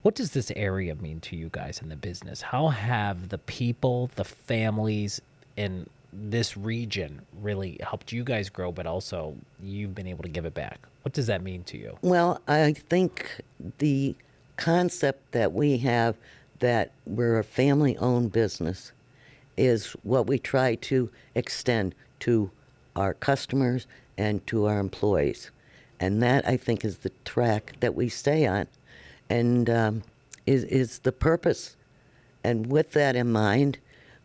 What does this area mean to you guys in the business? How have the people, the families in this region really helped you guys grow, but also you've been able to give it back? What does that mean to you? Well, I think the concept that we have that we're a family-owned business is what we try to extend to our customers and to our employees. And that, I think, is the track that we stay on and is the purpose. And with that in mind,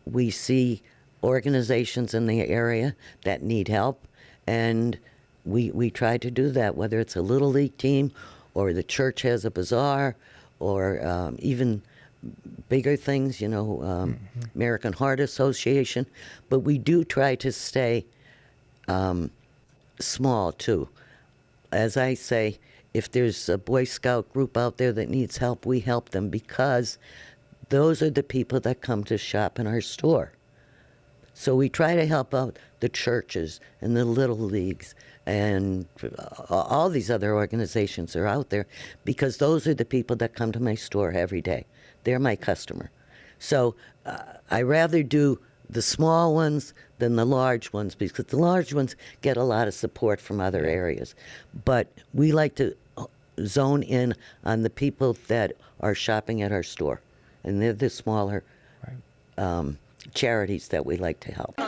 we see organizations in the area that need help, and we try to do that, whether it's a Little League team or the church has a bazaar or even bigger things, American Heart Association. But we do try to stay small, too. As I say, if there's a Boy Scout group out there that needs help, we help them because those are the people that come to shop in our store. So we try to help out the churches and the Little Leagues and all these other organizations are out there because those are the people that come to my store every day. They're my customer. So I rather do the small ones than the large ones because the large ones get a lot of support from other areas. But we like to zone in on the people that are shopping at our store, and they're the smaller charities that we like to help.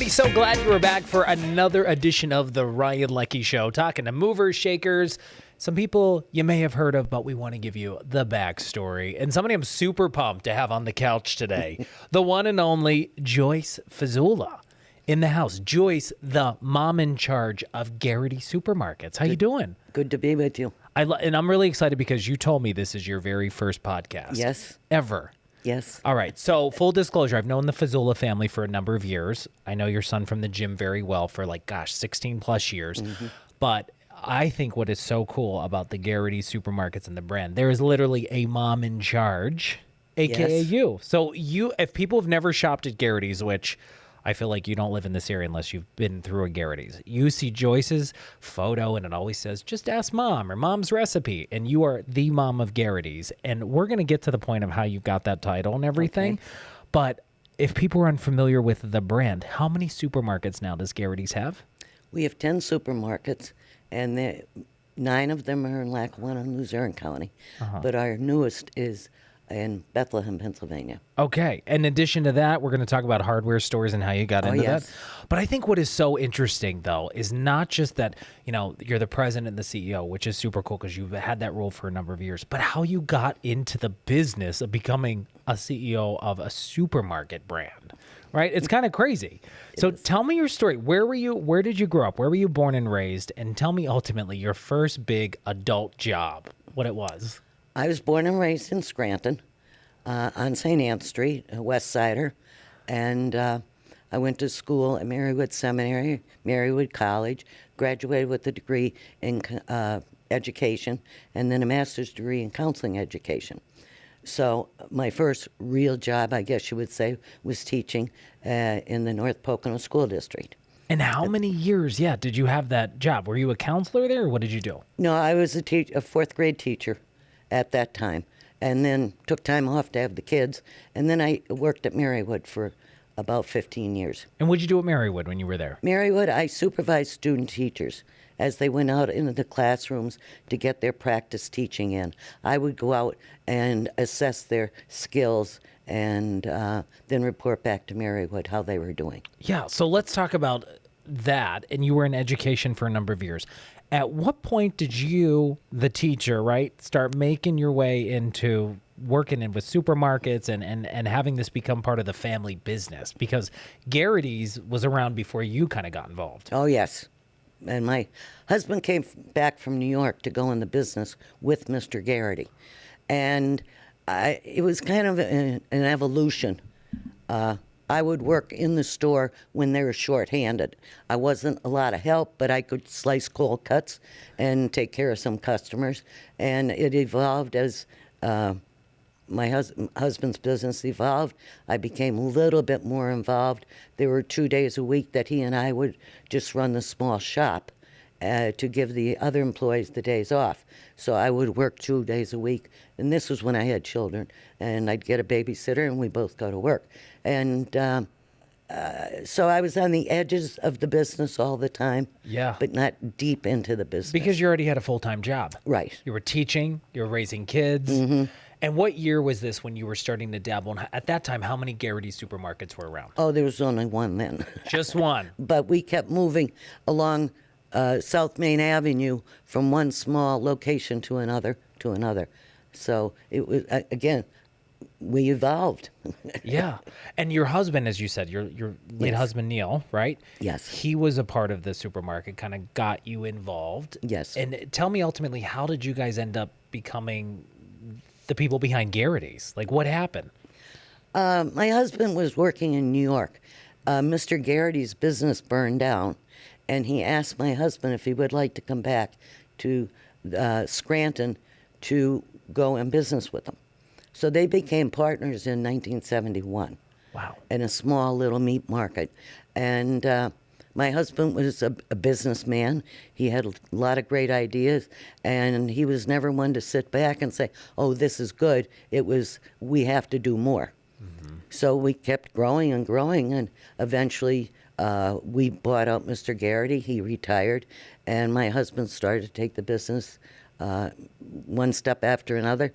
So glad you were back for another edition of the Ryan Leckey Show, talking to movers, shakers, some people you may have heard of, but we want to give you the backstory. And somebody I'm super pumped to have on the couch today, the one and only Joyce Fasula in the house. Joyce, the mom in charge of Garrity Supermarkets. How you doing? Good to be with you. And I'm really excited because you told me this is your very first podcast. Yes. Ever. Yes. All right. So full disclosure, I've known the Fasula family for a number of years. I know your son from the gym very well for 16 plus years. Mm-hmm. But I think what is so cool about the Garrity Supermarkets and the brand, there is literally a mom in charge, AKA you. So if people have never shopped at Garrity's, which I feel like you don't live in this area unless you've been through a Garrity's. You see Joyce's photo and it always says, just ask mom or mom's recipe. And you are the mom of Garrity's. And we're going to get to the point of how you got that title and everything. Okay. But if people are unfamiliar with the brand, how many supermarkets now does Garrity's have? We have 10 supermarkets, and 9 of them are in Lackawanna and Luzerne County. Uh-huh. But our newest is in Bethlehem, Pennsylvania. Okay. In addition to that, we're going to talk about hardware stores and how you got into that. But I think what is so interesting, though, is not just that, you're the president and the CEO, which is super cool because you've had that role for a number of years, but how you got into the business of becoming a CEO of a supermarket brand, right? It's kind of crazy. So tell me your story. Where did you grow up? Where were you born and raised? And tell me ultimately your first big adult job, what it was. I was born and raised in Scranton on St. Anne Street, a West Sider, and I went to school at Marywood Seminary, Marywood College, graduated with a degree in education, and then a master's degree in counseling education. So my first real job, I guess you would say, was teaching in the North Pocono School District. And how many years, did you have that job? Were you a counselor there, or what did you do? No, I was a fourth grade teacher at that time, and then took time off to have the kids, and then I worked at Marywood for about 15 years. And what did you do at Marywood when you were there? Marywood, I supervised student teachers as they went out into the classrooms to get their practice teaching in. I would go out and assess their skills and then report back to Marywood how they were doing. Yeah, so let's talk about that. And you were in education for a number of years. At what point did you, the teacher, right, start making your way into working in with supermarkets and having this become part of the family business? Because Garrity's was around before you kind of got involved. Oh, yes. And my husband came back from New York to go in the business with Mr. Gerrity. And it was kind of an evolution. I would work in the store when they were short-handed. I wasn't a lot of help, but I could slice cold cuts and take care of some customers. And it evolved as my husband's business evolved. I became a little bit more involved. There were 2 days a week that he and I would just run the small shop to give the other employees the days off. So I would work 2 days a week, and this was when I had children, and I'd get a babysitter, and we both go to work. And so I was on the edges of the business all the time, Yeah. but not deep into the business. Because you already had a full-time job. Right. You were teaching, you were raising kids. And what year was this when you were starting to dabble? And at that time, how many Garrity supermarkets were around? Oh, there was only one then. Just one. But we kept moving along South Main Avenue from one small location to another to another. So it was, again, we evolved. Yeah. And your husband, as you said, your late Yes. husband, Neil, right? Yes. He was a part of the supermarket, kind of got you involved. Yes. And tell me ultimately, how did you guys end up becoming the people behind Garrity's? Like, what happened? My husband was working in New York. Mr. Garrity's business burned down, and he asked my husband if he would like to come back to Scranton to go in business with him. So they became partners in 1971. Wow. In a small little meat market. And my husband was a businessman. He had a lot of great ideas, and he was never one to sit back and say, oh, this is good. It was, we have to do more. So we kept growing and growing, and eventually we bought out Mr. Gerrity. He retired, and my husband started to take the business one step after another,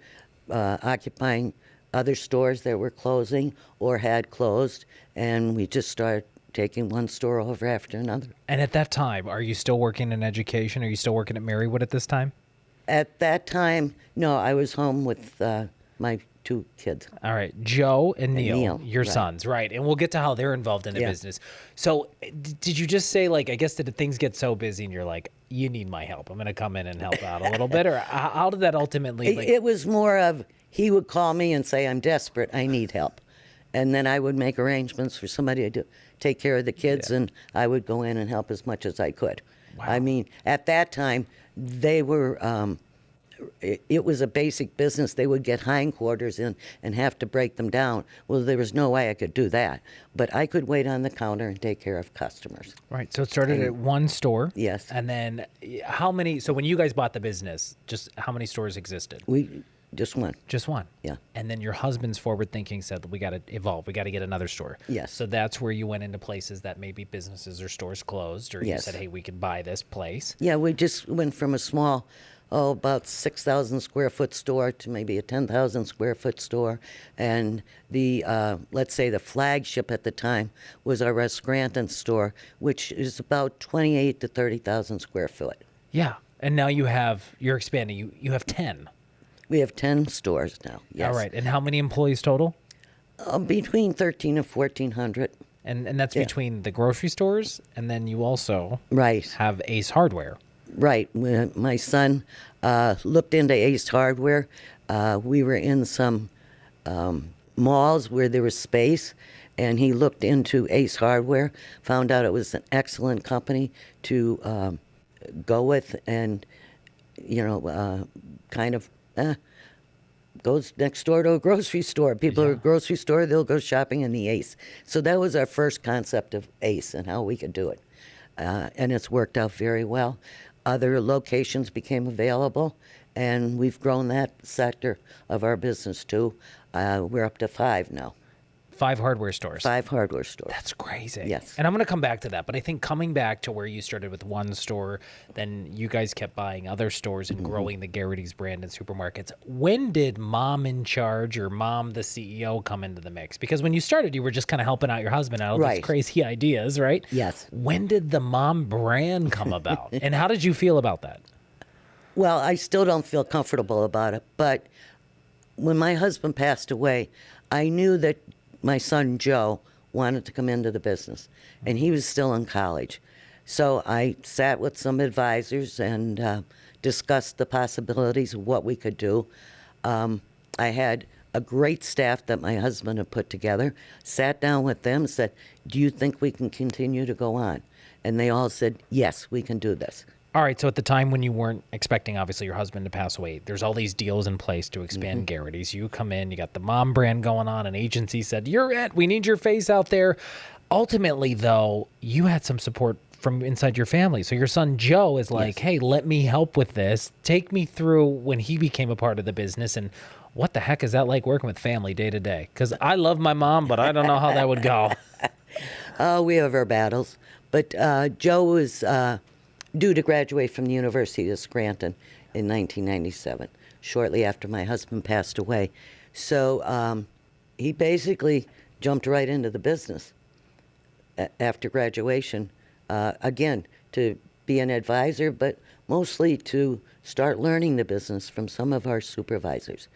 occupying other stores that were closing or had closed, and we just started taking one store over after another. And at that time, are you still working in education? Are you still working at Marywood at this time? At that time, no, I was home with my 2 kids. All right, Joe and Neil, Neil, your right. sons, right? And we'll get to how they're involved in the Yeah. business. So, did you just say, like, I guess did things get so busy and you're like, you need my help? I'm going to come in and help out a little bit, or how did that ultimately? Like, It was more of, he would call me and say, I'm desperate, I need help. And then I would make arrangements for somebody to take care of the kids, and I would go in and help as much as I could. Wow. I mean, at that time, they were, it was a basic business. They would get hindquarters in and have to break them down. Well, there was no way I could do that. But I could wait on the counter and take care of customers. right. So it started at one store. Yes. And then how many? So when you guys bought the business, just how many stores existed? We just one. Just one. Yeah. And then your husband's forward thinking said, we got to evolve. We got to get another store. Yes. So that's where you went into places that maybe businesses or stores closed, or you Yes. said, hey, we could buy this place. Yeah, we just went from a small, about 6,000 square foot store to maybe a 10,000 square foot store. And the, let's say the flagship at the time was our West Scranton store, which is about 28 to 30,000 square foot. Yeah. And now you're expanding. You have 10. We have 10 stores now. Yes. All right. And how many employees total? Between 13 and 1,400. And that's Yeah. between the grocery stores, and then you also Right. have Ace Hardware. Right. When my son looked into Ace Hardware, we were in some malls where there was space, and he looked into Ace Hardware, found out it was an excellent company to go with, and, kind of goes next door to a grocery store. People are at a grocery store, they'll go shopping in the Ace. So that was our first concept of Ace and how we could do it. And it's worked out very well. Other locations became available, and we've grown that sector of our business too. We're up to 5 now. 5 hardware stores. 5 hardware stores. That's crazy. Yes. And I'm going to come back to that, but I think coming back to where you started with one store, then you guys kept buying other stores and growing the Garrity's brand in supermarkets. When did mom in charge, or mom the CEO, come into the mix? Because when you started, you were just kind of helping out your husband out of these Right. crazy ideas, right? Yes. When did the mom brand come about? And how did you feel about that? Well, I still don't feel comfortable about it, but when my husband passed away, I knew that my son Joe wanted to come into the business, and he was still in college. So I sat with some advisors and discussed the possibilities of what we could do. I had a great staff that my husband had put together, sat down with them and said, do you think we can continue to go on? And they all said, yes, we can do this. All right, so at the time when you weren't expecting, obviously, your husband to pass away, there's all these deals in place to expand Garrity's. You come in, you got the mom brand going on, an agency said, you're it, we need your face out there. Ultimately, though, you had some support from inside your family. So your son, Joe, is like, hey, let me help with this. Take me through when he became a part of the business, and what the heck is that like working with family day to day? Because I love my mom, but I don't know how that would go. We have our battles. But Joe was due to graduate from the University of Scranton in 1997, shortly after my husband passed away. So he basically jumped right into the business after graduation, again, to be an advisor, but mostly to start learning the business from some of our supervisors.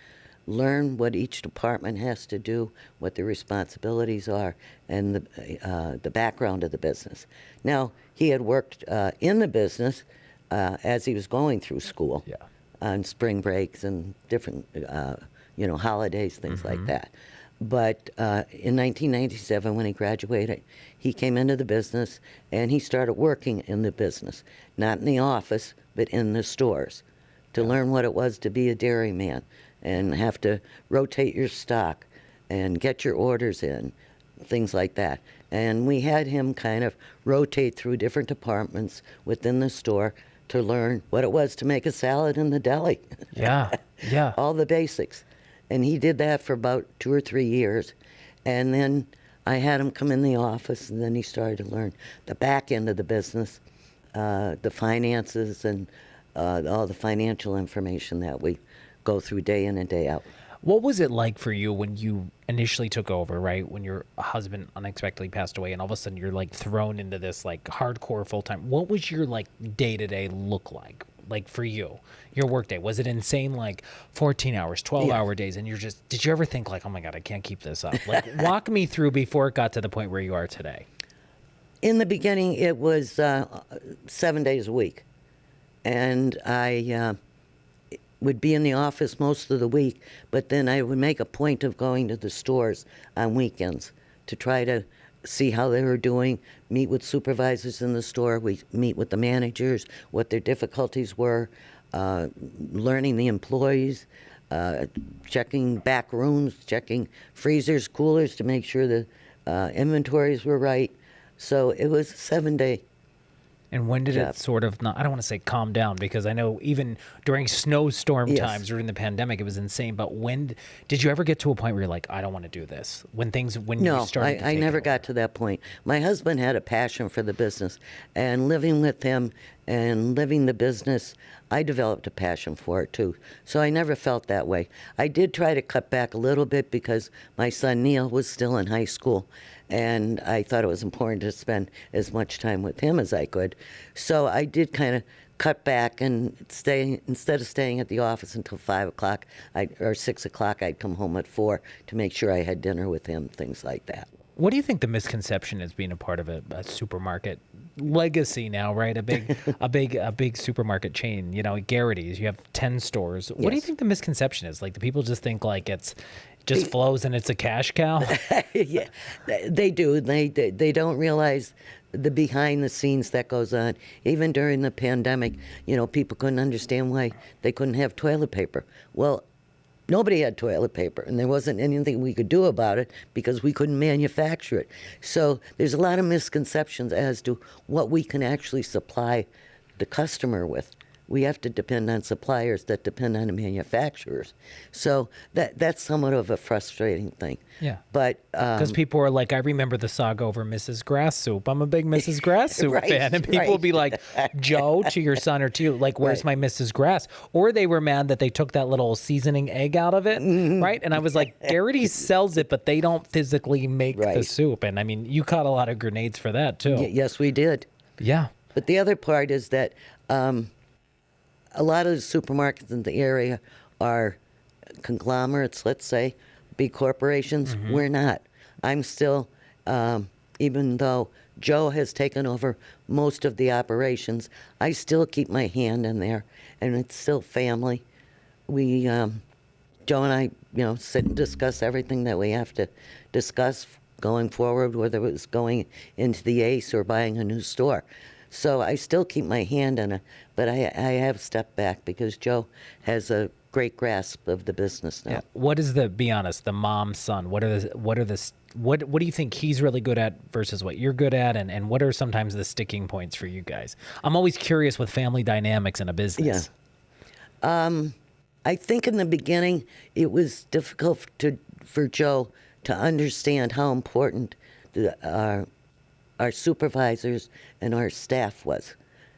Learn what each department has to do, what their responsibilities are, and the background of the business. Now, he had worked in the business as he was going through school, on spring breaks and different, holidays, things like that. But in 1997, when he graduated, he came into the business and he started working in the business, not in the office, but in the stores, to learn what it was to be a dairyman and have to rotate your stock and get your orders in, things like that. And we had him kind of rotate through different departments within the store to learn what it was to make a salad in the deli. Yeah. All the basics. And he did that for about 2 or 3 years. And then I had him come in the office, and then he started to learn the back end of the business, the finances, and all the financial information that we go through day in and day out. What was it like for you when you initially took over, right? When your husband unexpectedly passed away and all of a sudden you're like thrown into this like hardcore full-time. What was your like day-to-day look like for you, your work day? Was it insane, like 14 hours, 12-hour days? And did you ever think like, oh my God, I can't keep this up? Like walk me through before it got to the point where you are today. In the beginning, it was 7 days a week. And I would be in the office most of the week, but then I would make a point of going to the stores on weekends to try to see how they were doing, meet with supervisors in the store, we meet with the managers, what their difficulties were, learning the employees, checking back rooms, checking freezers, coolers to make sure the inventories were right. So it was a 7-day. And when did it sort of not, I don't want to say calm down, because I know even during snowstorm times during the pandemic, it was insane. But when did you ever get to a point where you're like, I don't want to do this? When you started to I take never it over? got to that point. My husband had a passion for the business, and living with him and living the business, I developed a passion for it too. So I never felt that way. I did try to cut back a little bit because my son Neil was still in high school, and I thought it was important to spend as much time with him as I could. So I did kind of cut back and instead of staying at the office until 5 o'clock or 6 o'clock, I'd come home at 4 to make sure I had dinner with him, things like that. What do you think the misconception is being a part of a supermarket legacy now, right? A big supermarket chain, Garrity's, you have 10 stores. What do you think the misconception is? Like, the people just think like it just flows and it's a cash cow? Yeah, they do. They don't realize the behind the scenes that goes on. Even during the pandemic, people couldn't understand why they couldn't have toilet paper. Well, nobody had toilet paper, and there wasn't anything we could do about it because we couldn't manufacture it. So there's a lot of misconceptions as to what we can actually supply the customer with. We have to depend on suppliers that depend on the manufacturers. So that's somewhat of a frustrating thing. Yeah. But because people are like, I remember the saga over Mrs. Grass Soup. I'm a big Mrs. Grass Soup fan. And people will be like, Joe, to your son or to you, like, where's my Mrs. Grass? Or they were mad that they took that little seasoning egg out of it, right? And I was like, Garrity sells it, but they don't physically make the soup. And I mean, you caught a lot of grenades for that too. Yes, we did. Yeah. But the other part is that a lot of the supermarkets in the area are conglomerates, let's say, big corporations. We're not. I'm still, even though Joe has taken over most of the operations, I still keep my hand in there, and it's still family. We, Joe and I, sit and discuss everything that we have to discuss going forward, whether it was going into the Ace or buying a new store. So I still keep my hand on it, but I have stepped back because Joe has a great grasp of the business now. Yeah. What is be honest, the mom son? What do you think he's really good at versus what you're good at, and what are sometimes the sticking points for you guys? I'm always curious with family dynamics in a business. Yeah. I think in the beginning it was difficult for Joe to understand how important our supervisors and our staff was.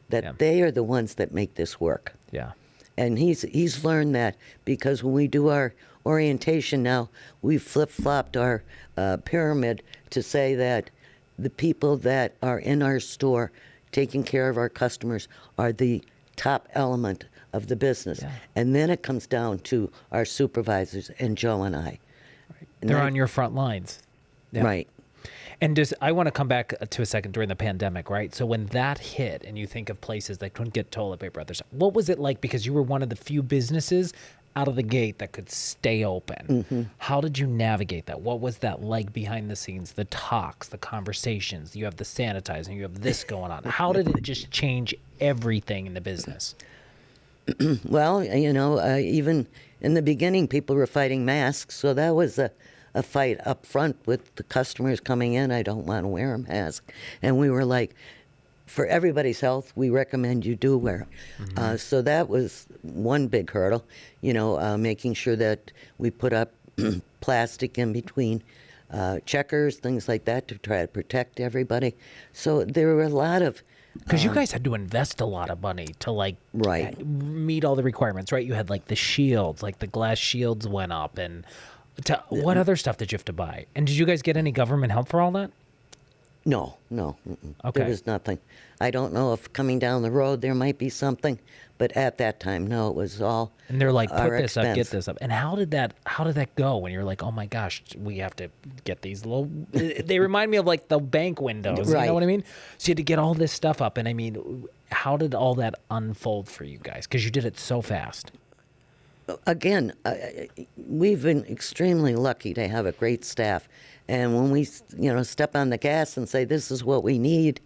That they are the ones that make this work. Yeah. And he's learned that because when we do our orientation now, we flip-flopped our pyramid to say that the people that are in our store taking care of our customers are the top element of the business. Yeah. And then it comes down to our supervisors and Joe and I. Right. They're on your front lines. Yeah. Right. And I want to come back to a second during the pandemic, right? So when that hit and you think of places that couldn't get toilet paper, what was it like? Because you were one of the few businesses out of the gate that could stay open. Mm-hmm. How did you navigate that? What was that like behind the scenes? The talks, the conversations, you have the sanitizing, you have this going on. How did it just change everything in the business? Well, even in the beginning, people were fighting masks, so that was a fight up front with the customers coming in. I don't want to wear a mask. And we were like, for everybody's health, we recommend you do wear it. Mm-hmm. So that was one big hurdle, making sure that we put up plastic in between checkers, things like that, to try to protect everybody. So there were a lot of... Because you guys had to invest a lot of money to meet all the requirements, right? You had the shields, the glass shields went up, and what other stuff did you have to buy? And did you guys get any government help for all that? No. Okay. There was nothing. I don't know if coming down the road there might be something, but at that time, no, it was all. And they're like, put this expense. up, get this up. And how did that go when you're like, oh my gosh, we have to get these little? They remind me of the bank windows. Right. You know what I mean? So you had to get all this stuff up, and I mean, how did all that unfold for you guys? Because you did it so fast. Again, we've been extremely lucky to have a great staff. And when we, step on the gas and say, this is what we need,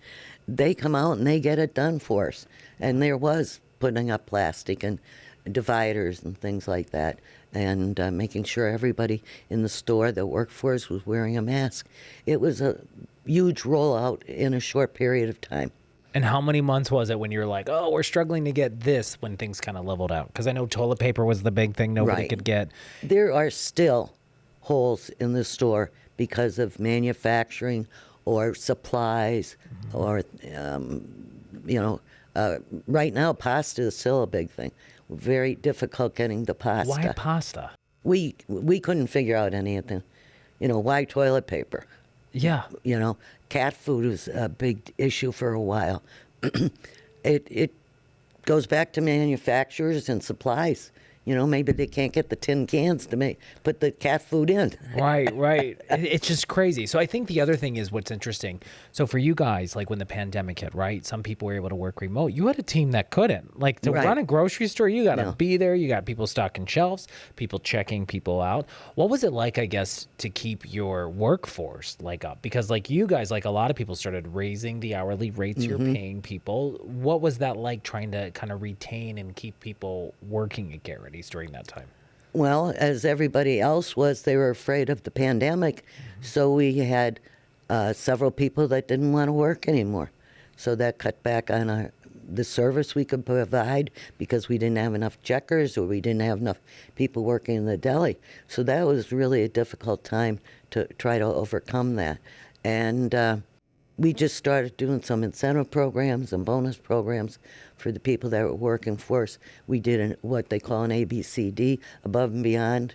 they come out and they get it done for us. And there was putting up plastic and dividers and things like that, and making sure everybody in the store that worked for us was wearing a mask. It was a huge rollout in a short period of time. And how many months was it when you were like, oh, we're struggling to get this, when things kind of leveled out? Because I know toilet paper was the big thing nobody could get. There are still holes in the store because of manufacturing or supplies, or, right now pasta is still a big thing. Very difficult getting the pasta. Why pasta? We couldn't figure out anything. Why toilet paper? Yeah. Cat food was a big issue for a while. It goes back to manufacturers and supplies. Maybe they can't get the tin cans to put the cat food in. Right. It's just crazy. So I think the other thing is what's interesting. So for you guys, when the pandemic hit, right? Some people were able to work remote. You had a team that couldn't. To run a grocery store, you got to be there. You got people stocking shelves, people checking people out. What was it like, I guess, to keep your workforce up? Because you guys, a lot of people started raising the hourly rates you're paying people. What was that like, trying to kind of retain and keep people working at Garrity during that time? Well, as everybody else was, they were afraid of the pandemic. So we had several people that didn't want to work anymore. So that cut back on the service we could provide because we didn't have enough checkers, or we didn't have enough people working in the deli. So that was really a difficult time to try to overcome that. And we just started doing some incentive programs and bonus programs for the people that were working for us. We did what they call an ABCD, above and beyond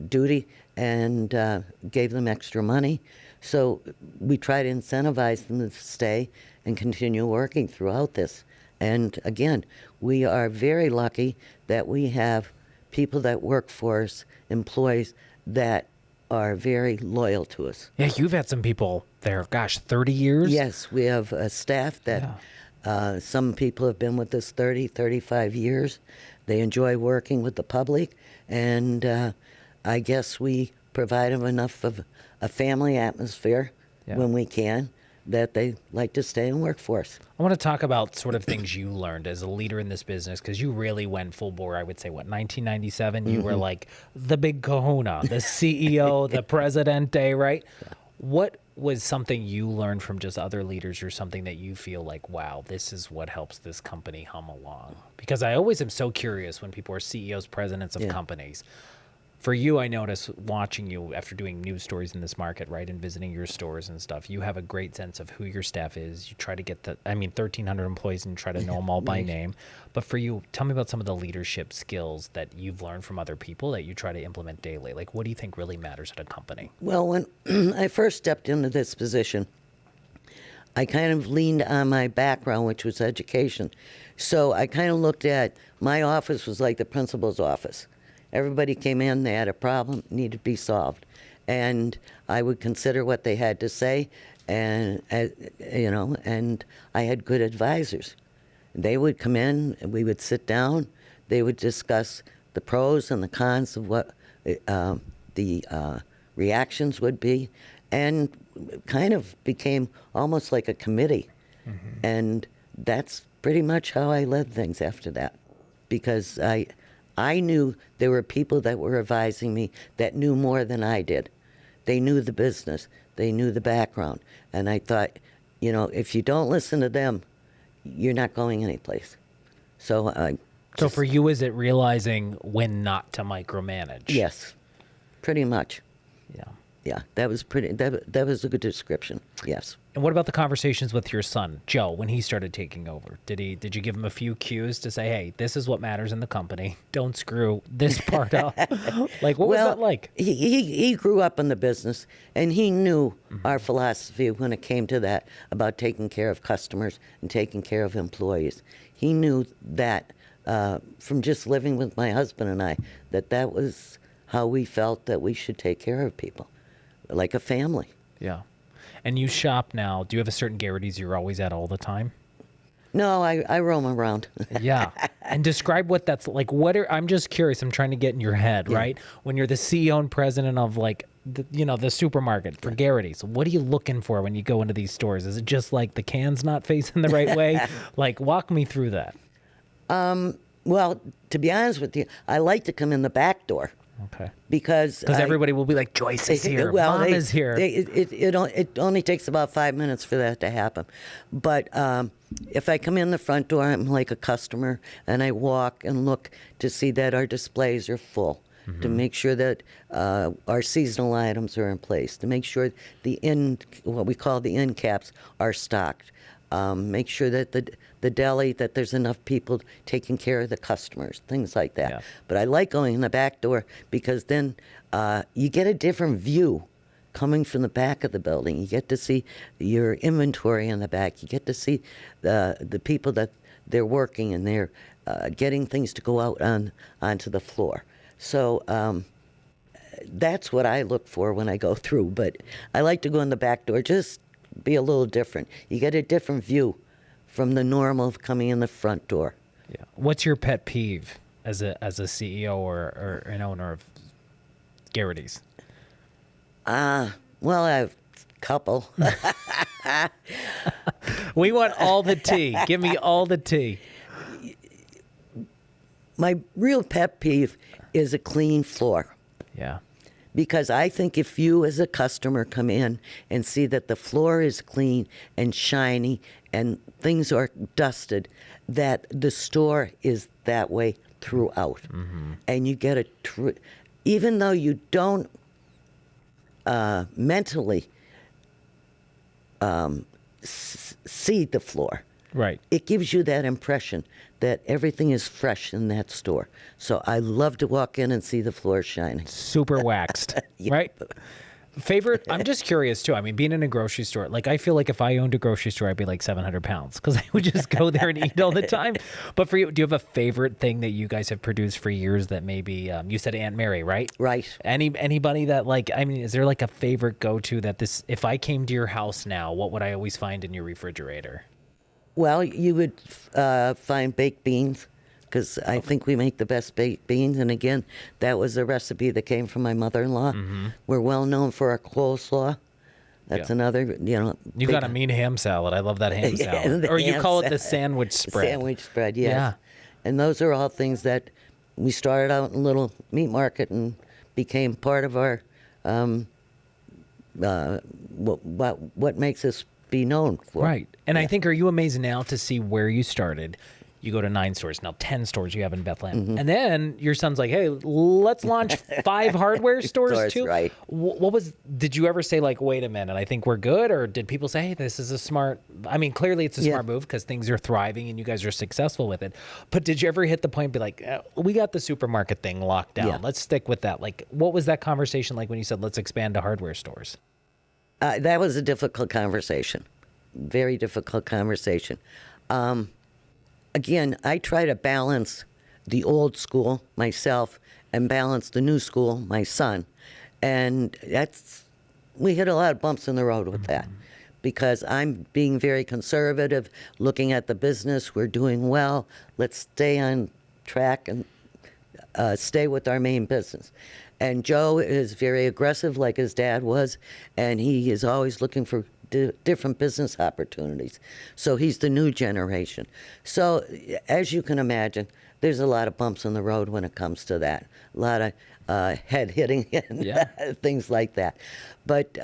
duty, and gave them extra money. So we try to incentivize them to stay and continue working throughout this. And again, we are very lucky that we have people that work for us, employees that are very loyal to us. Yeah, you've had some people there, 30 years? Yes, we have a staff that some people have been with us 30, 35 years. They enjoy working with the public, and I guess we provide them enough of a family atmosphere when we can. that they like to stay and work for us. I want to talk about sort of things you learned as a leader in this business, because you really went full bore. I would say, what, 1997? You were like the big kahuna, the CEO, the presidente, right? What was something you learned from just other leaders, or something that you feel like, wow, this is what helps this company hum along? Because I always am so curious when people are CEOs, presidents of companies. For you, I notice watching you after doing news stories in this market, right, and visiting your stores and stuff, you have a great sense of who your staff is. You try to get 1,300 employees, and you try to know them all by name. But for you, tell me about some of the leadership skills that you've learned from other people that you try to implement daily. Like, what do you think really matters at a company? Well, when I first stepped into this position, I kind of leaned on my background, which was education. So I kind of looked at, my office was like the principal's office. Everybody came in, they had a problem, needed to be solved. And I would consider what they had to say, and and I had good advisors. They would come in, and we would sit down, they would discuss the pros and the cons of what the reactions would be, and kind of became almost like a committee. And that's pretty much how I led things after that, because I knew there were people that were advising me that knew more than I did. They knew the business. They knew the background. And I thought, if you don't listen to them, you're not going anyplace. So for you, is it realizing when not to micromanage? Yes, pretty much. Yeah. Yeah, that was that was a good description. Yes. And what about the conversations with your son, Joe, when he started taking over? Did you give him a few cues to say, hey, this is what matters in the company. Don't screw this part up. Like, what was that like? He grew up in the business, and he knew our philosophy when it came to that, about taking care of customers and taking care of employees. He knew that from just living with my husband and I, that was how we felt that we should take care of people, like a family. Yeah. And you shop now. Do you have a certain Garrity's you're always at all the time? No, I roam around. Yeah. And describe what that's like. I'm just curious. I'm trying to get in your head, right? When you're the CEO and president of the supermarket for Garrity's, what are you looking for when you go into these stores? Is it just like the can's not facing the right way? Like, walk me through that. Well, to be honest with you, I like to come in the back door. Okay. Because everybody will be like, Joyce is here, Mom is here. It only takes about 5 minutes for that to happen. But if I come in the front door, I'm like a customer, and I walk and look to see that our displays are full, to make sure that our seasonal items are in place, to make sure what we call the end caps are stocked. Make sure that the deli, that there's enough people taking care of the customers, things like that. Yeah. But I like going in the back door, because then you get a different view coming from the back of the building. You get to see your inventory in the back. You get to see the people that they're working, and they're getting things to go out onto the floor. So that's what I look for when I go through. But I like to go in the back door, just be a little different. You get a different view from the normal of coming in the front door. Yeah. What's your pet peeve as a CEO or an owner of Garrity's? Well, I have a couple. We want all the tea. Give me all the tea. My real pet peeve is a clean floor. Yeah. Because I think if you as a customer come in and see that the floor is clean and shiny and things are dusted, that the store is that way throughout. And you get even though you don't mentally see the floor, right, it gives you that impression that everything is fresh in that store. So I love to walk in and see the floor shining. Super waxed, right? Favorite? I'm just curious too. I mean, being in a grocery store, like, I feel like if I owned a grocery store, I'd be like 700 pounds, because I would just go there and eat all the time. But for you, do you have a favorite thing that you guys have produced for years that maybe, you said Aunt Mary, right? Right. Anybody that, like, I mean, is there like a favorite go-to that if I came to your house now, what would I always find in your refrigerator? Well, you would find baked beans, because I think we make the best baked beans. And again, that was a recipe that came from my mother-in-law. We're well known for our coleslaw. That's Yeah. another, You got a mean ham salad. I love that ham Yeah, salad. the Or you ham call it the salad. sandwich spread. Sandwich spread, yes. Yeah. And those are all things that we started out in a little meat market and became part of our what makes us be known for. Right. And I think, are you amazed now to see where you started? You go to 9 stores, now 10 stores you have in Bethlehem. And then your son's like, hey, let's launch 5 hardware stores too. Right. Did you ever say like, wait a minute, I think we're good? Or did people say, hey, this is a smart, I mean, clearly it's a smart move because things are thriving and you guys are successful with it. But did you ever hit the point and be like, we got the supermarket thing locked down. Yeah. Let's stick with that. Like, what was that conversation like when you said, let's expand to hardware stores? That was a difficult conversation. Very difficult conversation. Again, I try to balance the old school, myself, and balance the new school, my son. And we hit a lot of bumps in the road with that because I'm being very conservative, looking at the business. We're doing well. Let's stay on track and stay with our main business. And Joe is very aggressive like his dad was, and he is always looking for different business opportunities. So he's the new generation. So as you can imagine, there's a lot of bumps in the road when it comes to that. A lot of head hitting and things like that. But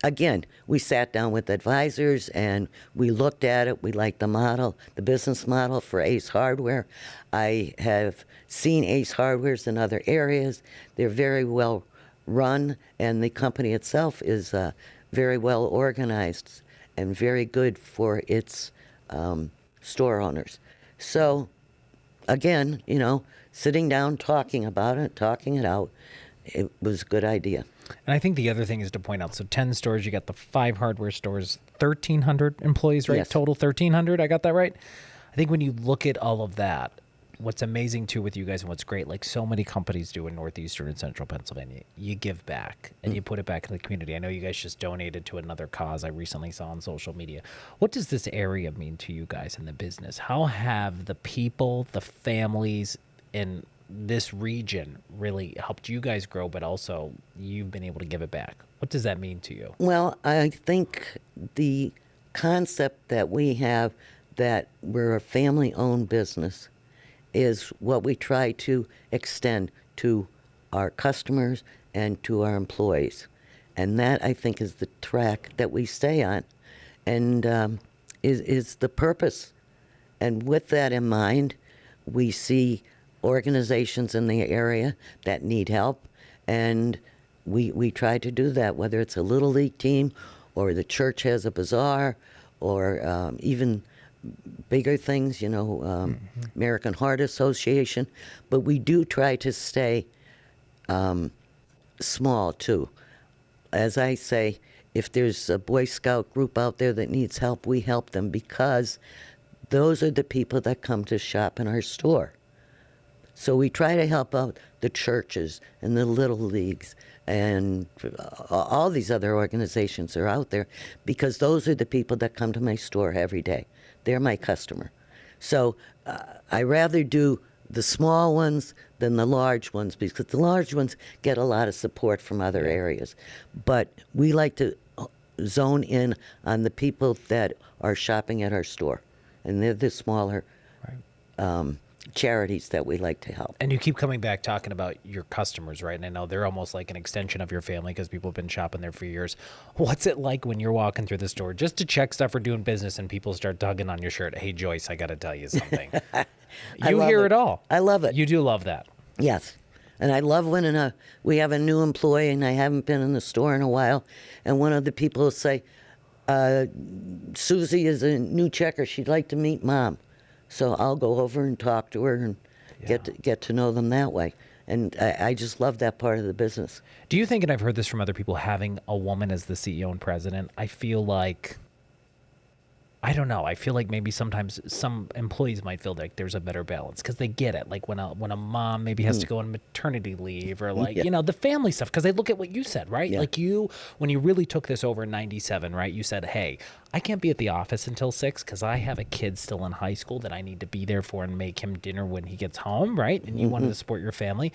again, we sat down with advisors and we looked at it. We liked the model, the business model for Ace Hardware. I have seen Ace Hardwares in other areas. They're very well run, and the company itself is very well organized and very good for its store owners. So, again, sitting down, talking about it, talking it out, it was a good idea. And I think the other thing is to point out, so 10 stores, you got the 5 hardware stores, 1,300 employees, right? Yes. Total 1,300, I got that right? I think when you look at all of that, what's amazing too with you guys and what's great, like so many companies do in northeastern and central Pennsylvania, you give back and you put it back in the community. I know you guys just donated to another cause I recently saw on social media. What does this area mean to you guys in the business? How have the people, the families in this region really helped you guys grow, but also you've been able to give it back? What does that mean to you? Well, I think the concept that we have that we're a family-owned business is what we try to extend to our customers and to our employees. And that, I think, is the track that we stay on and is the purpose. And with that in mind, we see organizations in the area that need help, and we try to do that, whether it's a Little League team or the church has a bazaar or even bigger things, American Heart Association. But we do try to stay small, too. As I say, if there's a Boy Scout group out there that needs help, we help them because those are the people that come to shop in our store. So we try to help out the churches and the Little Leagues and all these other organizations are out there because those are the people that come to my store every day. They're my customer. So I rather do the small ones than the large ones because the large ones get a lot of support from other areas. But we like to zone in on the people that are shopping at our store, and they're the smaller charities that we like to help. And you keep coming back talking about your customers, right? And I know they're almost like an extension of your family because people have been shopping there for years. What's it like when you're walking through the store just to check stuff or doing business and people start tugging on your shirt? Hey, Joyce, I got to tell you something. You hear it all. I love it. You do love that. Yes. And I love when we have a new employee and I haven't been in the store in a while, and one of the people will say, Susie is a new checker. She'd like to meet Mom. So I'll go over and talk to her and get to know them that way. And I just love that part of the business. Do you think, and I've heard this from other people, having a woman as the CEO and president, I feel like, I don't know, I feel like maybe sometimes some employees might feel like there's a better balance because they get it. Like when a mom maybe has to go on maternity leave or like, the family stuff. Because they look at what you said, right? Yeah. Like when you really took this over in 97, right? You said, hey, I can't be at the office until 6 because I have a kid still in high school that I need to be there for and make him dinner when he gets home, right? And you wanted to support your family.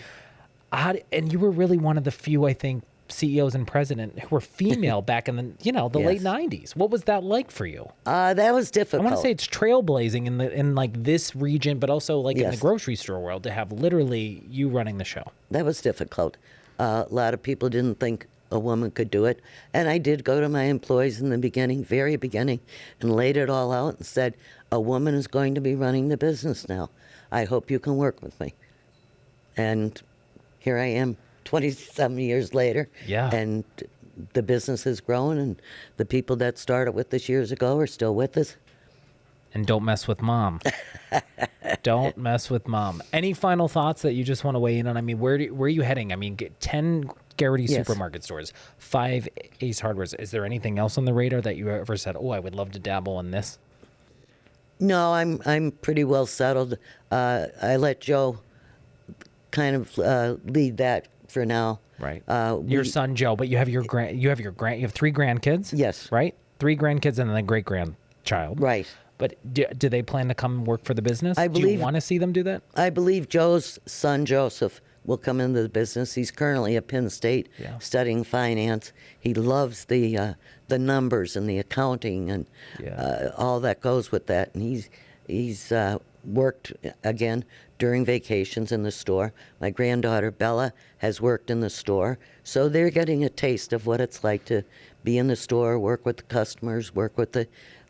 And you were really one of the few, I think, CEOs and president who were female back in the the Yes. late 90s. What was that like for you? That was I difficult. want to say it's trailblazing in like this region, but also like in the Yes. grocery store world to have literally you running the show. That was difficult. A lot of people didn't think a woman could do it. And I did go to my employees in the beginning, very beginning, and laid it all out and said, a woman is going to be running the business now. I hope you can work with me. And here I am 20-some years later. Yeah. And the business has grown, and the people that started with us years ago are still with us. And don't mess with mom. Don't mess with mom. Any final thoughts that you just want to weigh in on? I mean, where are you heading? I mean, 10 Garrity Yes. supermarket stores, 5 Ace Hardwares. Is there anything else on the radar that you ever said, oh, I would love to dabble in this? No, I'm pretty well settled. I let Joe kind of lead that for now. Right. Your son Joe, but you have you have 3 grandkids? Yes. Right? 3 grandkids and then a great grandchild. Right. But do they plan to come work for the business? I Do you believe- want to see them do that? I believe Joe's son Joseph will come into the business. He's currently at Penn State studying finance. He loves the numbers and the accounting and all that goes with that. And he's worked again during vacations in the store. My granddaughter Bella has worked in the store, so they're getting a taste of what it's like to be in the store, work with the customers, work with the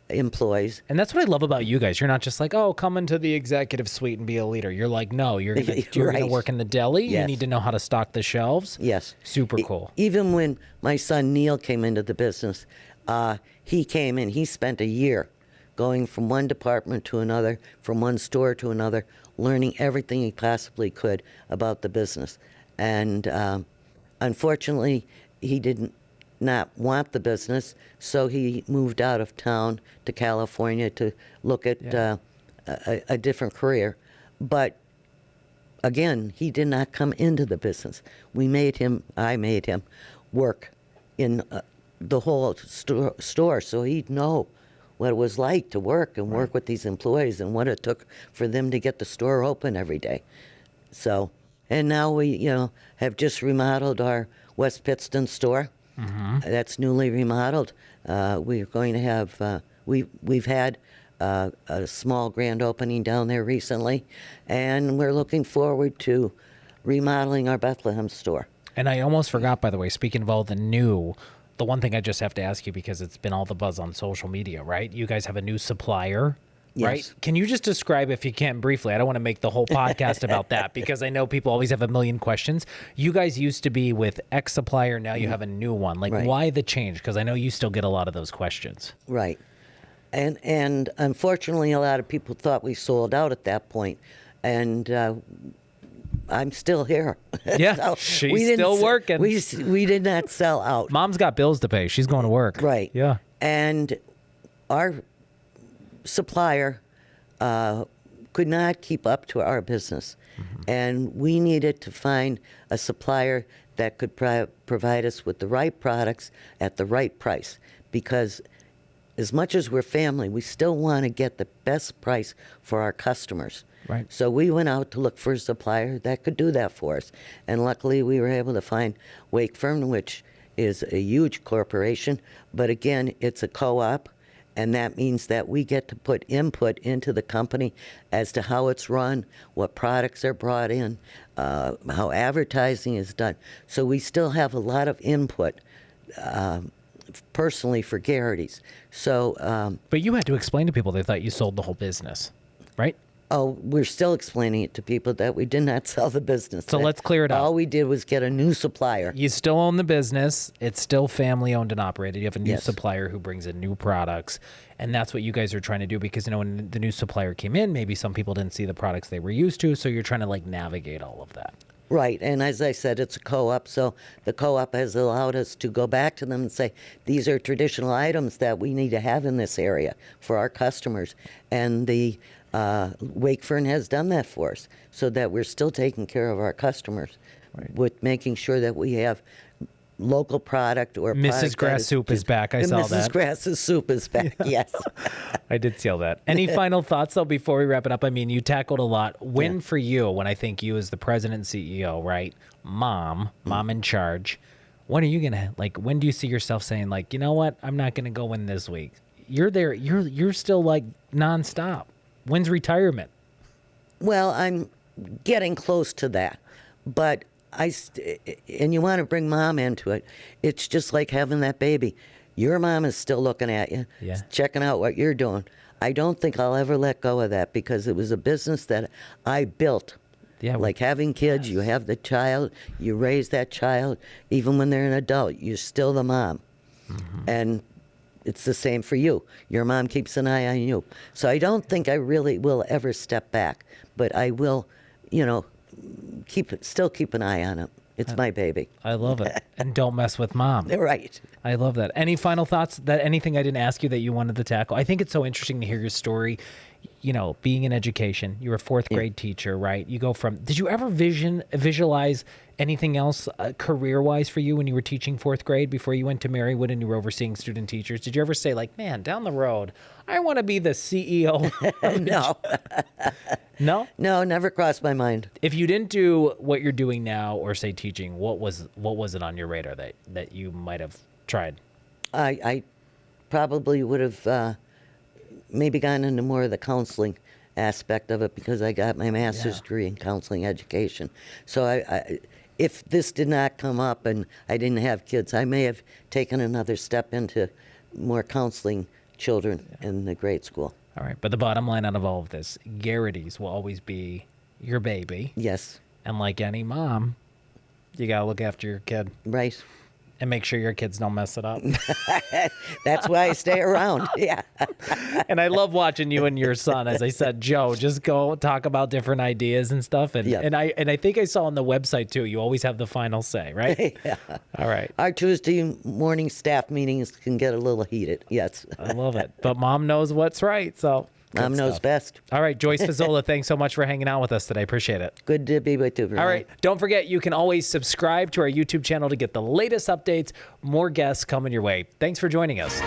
employees. And that's what I love about you guys. You're not just like, oh, come into the executive suite and be a leader. You're like, no, you're gonna Right. work in the deli. You Yes. need to know how to stock the shelves. Yes. Super cool. Even when my son Neil came into the business, he came in, he spent a year going from one department to another, from one store to another, learning everything he possibly could about the business. And unfortunately, he did not want the business, so he moved out of town to California to look at a different career. But again, he did not come into the business. I made him work in the whole store so he'd know what it was like to work and work with these employees and what it took for them to get the store open every day. So, and now we, have just remodeled our West Pittston store. That's newly remodeled. We're going to have, we've had a small grand opening down there recently, and we're looking forward to remodeling our Bethlehem store. And I almost forgot, by the way, speaking of all the one thing I just have to ask you, because it's been all the buzz on social media, right? You guys have a new supplier, right? Yes. Can you just describe, if you can briefly, I don't want to make the whole podcast about that, because I know people always have a million questions. You guys used to be with X supplier, now you have a new one. Like, Right. why the change? Because I know you still get a lot of those questions. Right. And unfortunately, a lot of people thought we sold out at that point. And I'm still here. Yeah, So she's we didn't still s- working. We did not sell out. Mom's got bills to pay. She's going to work. Right. Yeah. And our supplier could not keep up to our business. And we needed to find a supplier that could provide us with the right products at the right price. Because as much as we're family, we still want to get the best price for our customers. Right. So we went out to look for a supplier that could do that for us. And luckily, we were able to find Wakefern, which is a huge corporation. But again, it's a co-op. And that means that we get to put input into the company as to how it's run, what products are brought in, how advertising is done. So we still have a lot of input personally for Garrity's. So, But you had to explain to people they thought you sold the whole business, right? we're still explaining it to people that we did not sell the business. So That let's clear it up. All we did was get a new supplier. You still own the business. It's still family owned and operated. You have a new Yes. supplier who brings in new products. And that's what you guys are trying to do, because, when the new supplier came in, maybe some people didn't see the products they were used to. So you're trying to navigate all of that. Right, and as I said, it's a co-op, so the co-op has allowed us to go back to them and say, these are traditional items that we need to have in this area for our customers. And the Wakefern has done that for us, so that we're still taking care of our customers with making sure that we have local product or Mrs. product Grass that Soup is back. I the saw Mrs. that. Grass's soup is back, yes. I did see all that. Any final thoughts, though, before we wrap it up? I mean, you tackled a lot. When Yeah. for you, when I think you as the president and CEO, right? Mom in charge. when are you gonna, like, when do you see yourself saying, like, you know what, I'm not gonna go in this week? You're there. You're still like nonstop. When's retirement? Well, I'm getting close to that, but and you want to bring mom into it. It's just like having that baby. Your mom is still looking at you, Yeah. checking out what you're doing. I don't think I'll ever let go of that because it was a business that I built. Yeah, Like having kids, you have the child, you raise that child. Even when they're an adult, you're still the mom. And it's the same for you. Your mom keeps an eye on you. So I don't think I really will ever step back, but I will, still keep an eye on it. It's my baby. I love it. And don't mess with mom. Right. I love that. Any final thoughts, that anything I didn't ask you that you wanted to tackle? I think it's so interesting to hear your story. Being in education, you were a fourth grade teacher, right? You go from, did you ever visualize anything else career-wise for you when you were teaching fourth grade before you went to Marywood and you were overseeing student teachers? Did you ever say, like, man, down the road, I want to be the CEO? No. No? No, never crossed my mind. If you didn't do what you're doing now, or say teaching, what was it on your radar that you might have tried? I probably would have maybe gotten into more of the counseling aspect of it because I got my master's degree in counseling education. So I if this did not come up and I didn't have kids, I may have taken another step into more counseling children in the grade school. All right. But the bottom line out of all of this, Garrity's will always be your baby. Yes. And like any mom, you got to look after your kid. Right. And make sure your kids don't mess it up. That's why I stay around. Yeah. And I love watching you and your son. As I said, Joe, just go talk about different ideas and stuff. And and I think I saw on the website too, you always have the final say, right? Yeah. All right. Our Tuesday morning staff meetings can get a little heated. Yes. I love it. But mom knows what's right. So Mom knows best. All right, Joyce Fasula, thanks so much for hanging out with us today. Appreciate it. Good to be with you. All right. Don't forget, you can always subscribe to our YouTube channel to get the latest updates. More guests coming your way. Thanks for joining us.